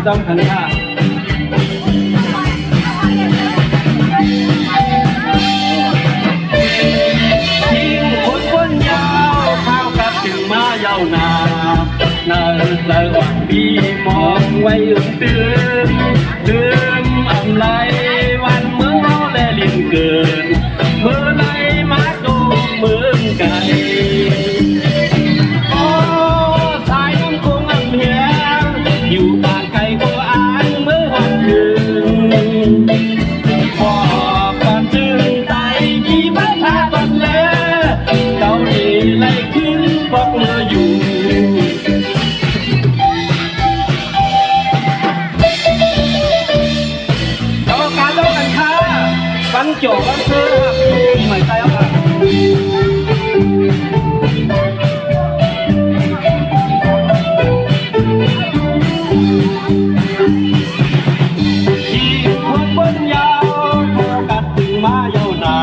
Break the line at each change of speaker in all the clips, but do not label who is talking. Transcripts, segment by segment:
จอมขันค่ะถึงมายาวนานนาสวัสดีมองไว้ตื่นลืมอำไรวันเมื่อเราแลลินเกินเมื่อไรมาดูเมืองไก่โอ้สายน้ำคงอำเหียงอยู่ปากไก่ก็อ่านเมื่อวันคืนพอความจึงใจที่บ้านท่าบันเลเกาหลีไล่ขึ้นบอกเมื่ออยู่กรรมการต้องกันค่ะฟังโจทย์ก็คือปีใหม่ใจครับที่คนบนยาวเท่ากับถึงมายาวนา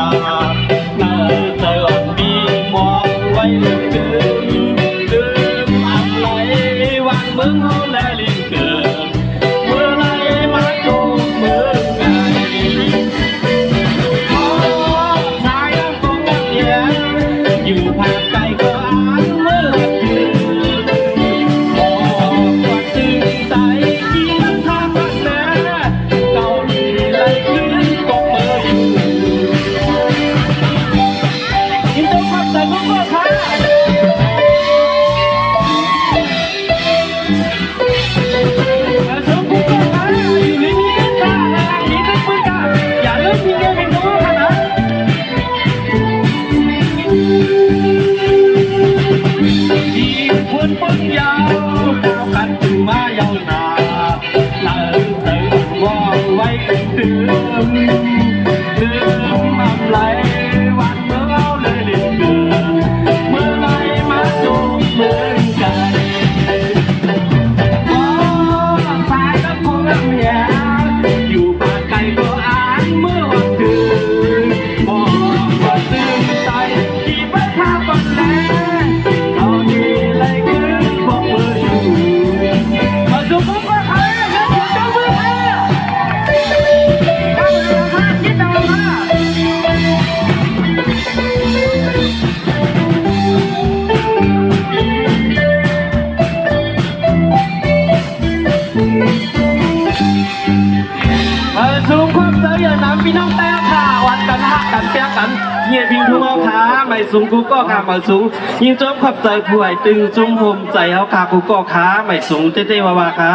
นน่าเจอดีมองไว้เหลือเกินลืมอะไรวันเมืองเขาแลลิงเกินเมื่อไรมาดูเมืองไงโอ้ชายน้ำคงน้ำเย็นอยู่ภาคใต้ก็อ่านเมื่อคืนบอกว่าตื่นใจที่มันทำมันแน่เกาหลีไล่ขึ้นก็เมื่ออยู่ยินดีความใจของพวกเขาคนปนยาวก้าวกันถึงมายาวนานเติมมองไว้ถึงลืมอำไรวันเมื่อเราเลยเดือดเกินเมื่อไรมาจูบเหมือนกันโอ้สายน้ำคงน้ำเหียอยู่ปากไก่ก็อ่านเมื่อวันคืนบอกว่าตื่นใจที่บ้านท่าบันแลเขาดีเลยขึ้นบอกเบอร์อยู่มาดูพวกเขาแล้วถึงจะเบอร์ข้าวเรือข้าคิดเอามาสูงความเจริญน้ำพี่น้องแต้วค่ะวันกันหักกันเปียกันเงียบพิงทุ่งเอาขาไม่สูงกูก็ขามาสูงยิ่งจบขับใจผู้ใหญ่ตึงจุ้มโฮมใจเอาขากูก็ขาไม่สูงเต้ๆว่าขา